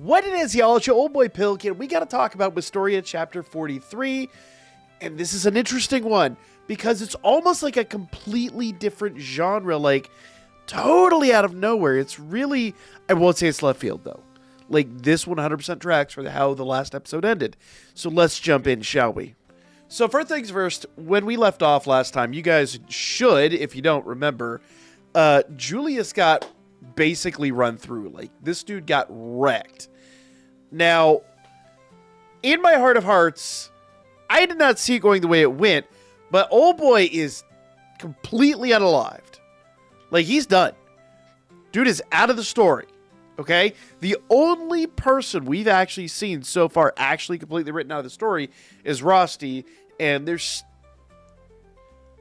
What it is, y'all, it's your old boy Pillkin. We got to talk about Wistoria chapter 43, and this is an interesting one because it's almost like a completely different genre, like totally out of nowhere. It's really, I won't say it's left field though. Like this 100% tracks for how the last episode ended. So let's jump in, shall we? So first things first, when we left off last time, you guys should, if you don't remember, Julius got basically run through. Like, this dude got wrecked. Now, in my heart of hearts, I did not see it going the way it went, but old boy is completely unalived. Like, he's done. Dude is out of the story, okay? The only person we've actually seen so far actually completely written out of the story is Rosti, and it's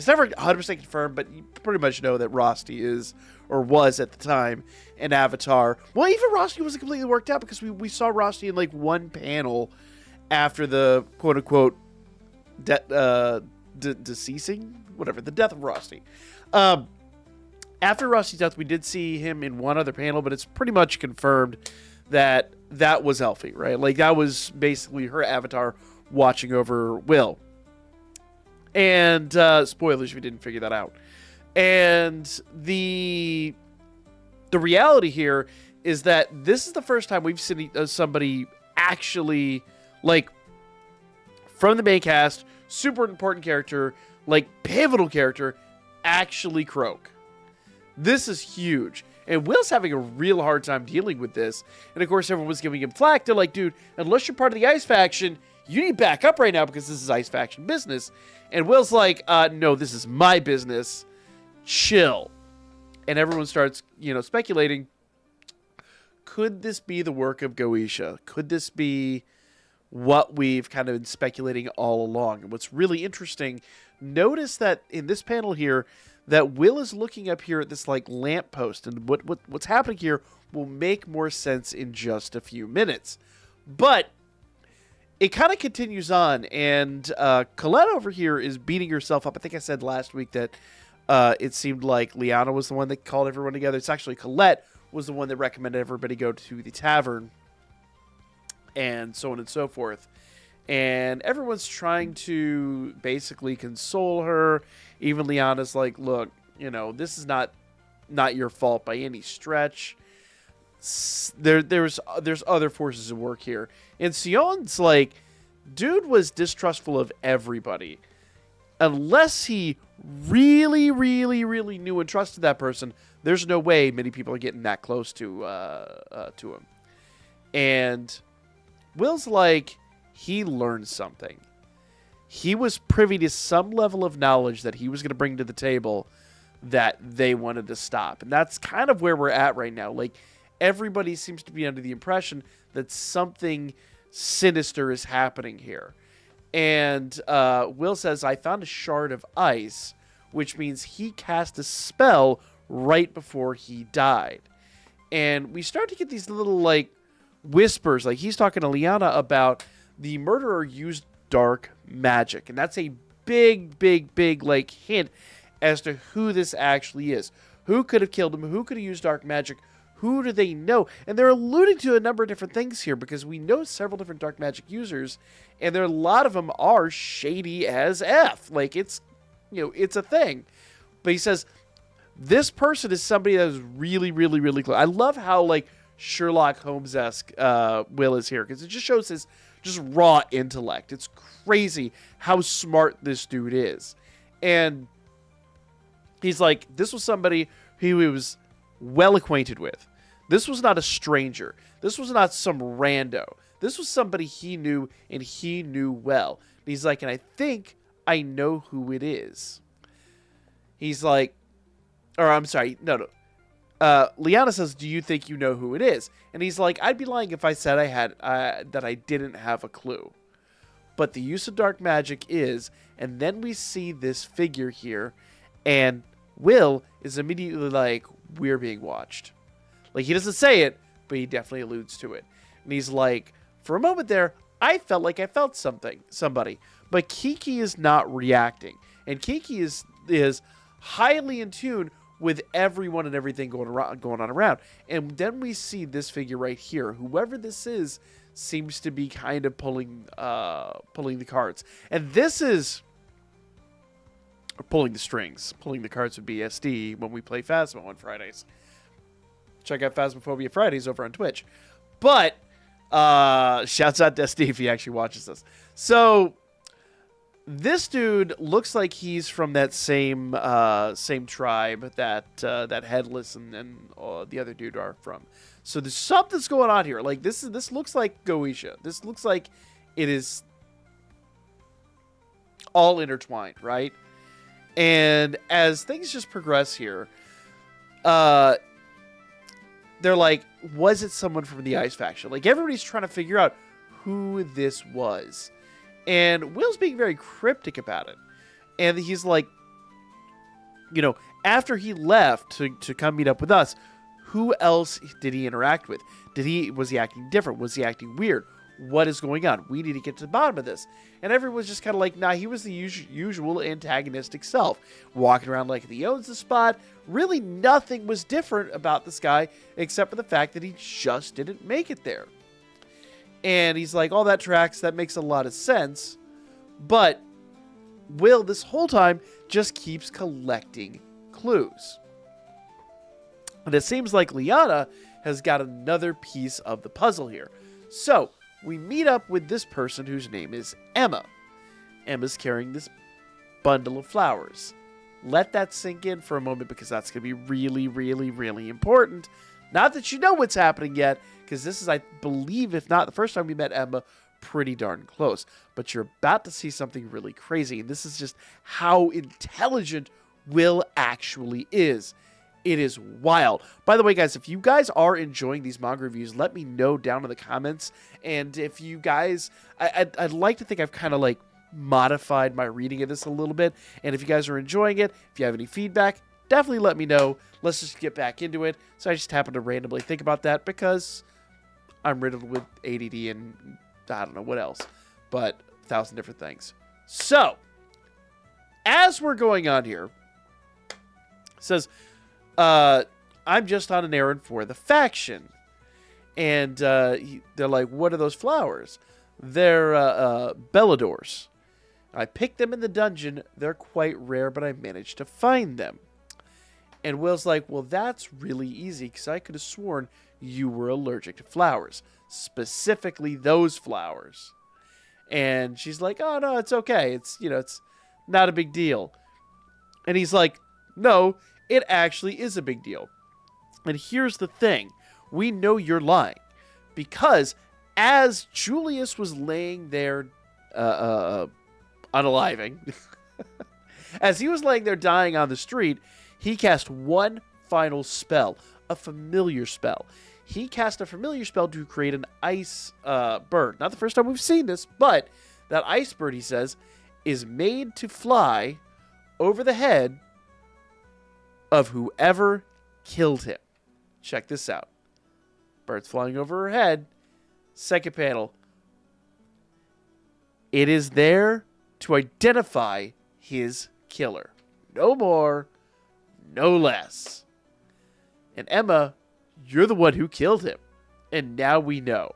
never 100% confirmed, but you pretty much know that Rosti is, or was at the time, an avatar. Well, even Rosti wasn't completely worked out because we saw Rosti in like one panel after the quote-unquote deceasing? Whatever, the death of Rosti. After Rosti's death, we did see him in one other panel, but it's pretty much confirmed that that was Elfie, right? Like, that was basically her avatar watching over Will. And, spoilers if you didn't figure that out. And the reality here is that this is the first time we've seen somebody actually, like, from the main cast, super important character, like, pivotal character, actually croak. This is huge. And Will's having a real hard time dealing with this. And, of course, everyone was giving him flack. They're like, dude, unless you're part of the Ice Faction, you need to back up right now because this is Ice Faction business. And Will's like, no, this is my business. Chill. And everyone starts, speculating. Could this be the work of Goetia? Could this be what we've kind of been speculating all along? And what's really interesting, notice that in this panel here, that Will is looking up here at this like lamppost. And what's happening here will make more sense in just a few minutes. But it kind of continues on, and Colette over here is beating herself up. I think I said last week that it seemed like Liana was the one that called everyone together. It's actually Colette was the one that recommended everybody go to the tavern, and so on and so forth. And everyone's trying to basically console her. Even Liana's like, look, this is not your fault by any stretch. There's other forces at work here. And Sion's like, dude was distrustful of everybody. Unless he really, really, really knew and trusted that person, there's no way many people are getting that close to him. And Will's like, he learned something. He was privy to some level of knowledge that he was going to bring to the table that they wanted to stop. And that's kind of where we're at right now. Like, everybody seems to be under the impression that something sinister is happening here. And Will says, I found a shard of ice, which means he cast a spell right before he died. And we start to get these little, like, whispers. Like, he's talking to Liana about the murderer used dark magic. And that's a big, big, big, like, hint as to who this actually is. Who could have killed him? Who could have used dark magic? Who do they know? And they're alluding to a number of different things here because we know several different dark magic users, and a lot of them are shady as F. Like, it's a thing. But he says, this person is somebody that is really, really, really close. I love how, like, Sherlock Holmes-esque Will is here because it just shows his just raw intellect. It's crazy how smart this dude is. And he's like, this was somebody who he was well acquainted with. This was not a stranger. This was not some rando. This was somebody he knew, and he knew well. And he's like, and I think I know who it is. He's like, or I'm sorry, no. Liana says, do you think you know who it is? And he's like, I'd be lying if I said I had that I didn't have a clue. But the use of dark magic is, and then we see this figure here, and Will is immediately like, we're being watched. Like, he doesn't say it, but he definitely alludes to it. And he's like, for a moment there, I felt like I felt somebody. But Kiki is not reacting. And Kiki is highly in tune with everyone and everything going on around. And then we see this figure right here. Whoever this is seems to be kind of pulling the cards. And this is pulling the strings. Pulling the cards would be SD when we play Phasmo on Fridays. Check out Phasmophobia Fridays over on Twitch. But shouts out to SD if he actually watches this. So this dude looks like he's from that same tribe that Headless and the other dude are from. So there's something's going on here. Like this looks like Goetia. This looks like it is all intertwined, right? And as things just progress here, they're like, was it someone from the Ice faction? Like everybody's trying to figure out who this was. And Will's being very cryptic about it. And he's like, after he left to come meet up with us, who else did he interact with? Was he acting different? Was he acting weird? What is going on? We need to get to the bottom of this. And everyone's just kind of like, nah, he was the usual antagonistic self. Walking around like he owns the spot. Really nothing was different about this guy except for the fact that he just didn't make it there. And he's like, all that tracks, that makes a lot of sense. But Will, this whole time, just keeps collecting clues. And it seems like Liana has got another piece of the puzzle here. So, we meet up with this person whose name is Emma. Emma's carrying this bundle of flowers. Let that sink in for a moment because that's going to be really, really, really important. Not that you know what's happening yet, because this is, I believe, if not the first time we met Emma, pretty darn close. But you're about to see something really crazy, and this is just how intelligent Will actually is. It is wild. By the way, guys, if you guys are enjoying these manga reviews, let me know down in the comments. And if you guys, I'd like to think I've kind of like modified my reading of this a little bit. And if you guys are enjoying it, if you have any feedback, definitely let me know. Let's just get back into it. So I just happened to randomly think about that because I'm riddled with ADD and I don't know what else, but 1,000 different things. So, as we're going on here, it says, I'm just on an errand for the faction. And they're like, what are those flowers? They're Belladors. I picked them in the dungeon. They're quite rare, but I managed to find them. And Will's like, well, that's really easy because I could have sworn you were allergic to flowers. Specifically those flowers. And she's like, oh, no, it's okay. It's not a big deal. And he's like, no, it actually is a big deal. And here's the thing. We know you're lying. Because as Julius was laying there unaliving, as he was laying there dying on the street, he cast one final spell, a familiar spell. He cast a familiar spell to create an ice bird. Not the first time we've seen this, but that ice bird, he says, is made to fly over the head of whoever killed him. Check this out. Bird's flying over her head. Second panel. It is there to identify his killer. No more, no less. And Emma, you're the one who killed him. And now we know.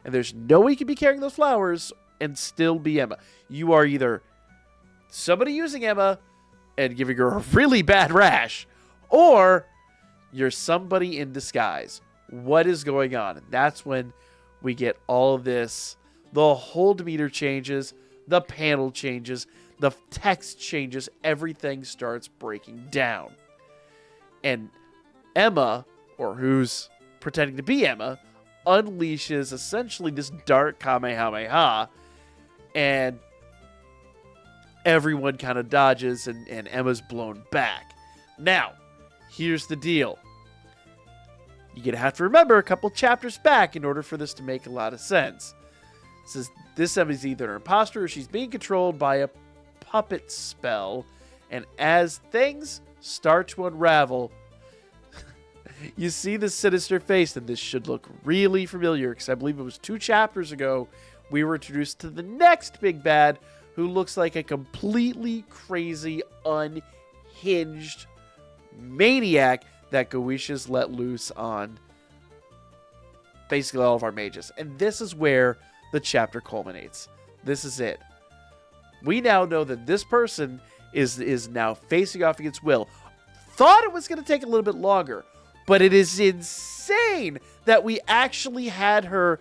And there's no way you can be carrying those flowers and still be Emma. You are either somebody using Emma and giving her a really bad rash, or you're somebody in disguise. What is going on? And that's when we get all of this. The whole demeanor changes. The panel changes. The text changes. Everything starts breaking down. And Emma, or who's pretending to be Emma, unleashes essentially this dark Kamehameha. And everyone kind of dodges, and Emma's blown back. Now, here's the deal. You're going to have to remember a couple chapters back in order for this to make a lot of sense. It says this Emma is either an imposter or she's being controlled by a puppet spell. And as things start to unravel, you see the sinister face, and this should look really familiar because I believe it was 2 chapters ago we were introduced to the next big bad who looks like a completely crazy, unhinged maniac that Goetia let loose on basically all of our mages. And this is where the chapter culminates. This is it. We now know that this person is now facing off against Will. Thought it was going to take a little bit longer, but it is insane that we actually had her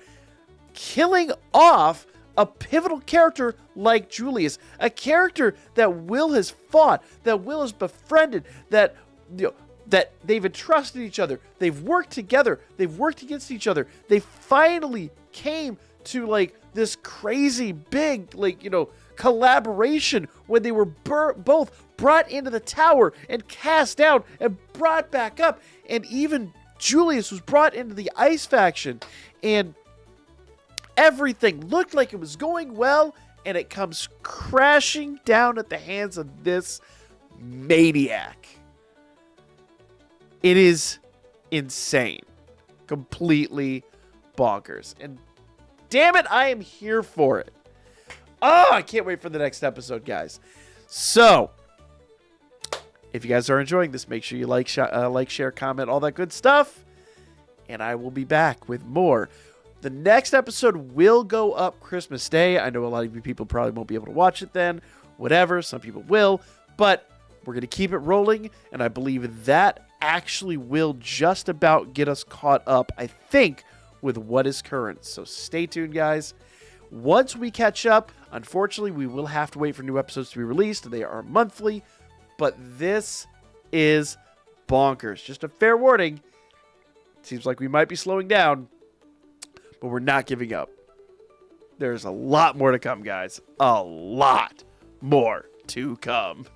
killing off a pivotal character like Julius, a character that Will has fought, that Will has befriended, that that they've entrusted each other, they've worked together, they've worked against each other. They finally came to like this crazy big collaboration when they were both brought into the tower and cast down and brought back up, and even Julius was brought into the ice faction, and everything looked like it was going well, and it comes crashing down at the hands of this maniac. It is insane. Completely bonkers. And damn it, I am here for it. Oh, I can't wait for the next episode, guys. So, if you guys are enjoying this, make sure you like, share, comment, all that good stuff. And I will be back with more. The next episode will go up Christmas Day. I know a lot of you people probably won't be able to watch it then. Whatever, some people will. But we're going to keep it rolling. And I believe that actually will just about get us caught up, I think, with what is current. So stay tuned, guys. Once we catch up, unfortunately, we will have to wait for new episodes to be released. They are monthly, but this is bonkers. Just a fair warning. Seems like we might be slowing down, but we're not giving up. There's a lot more to come, guys. A lot more to come.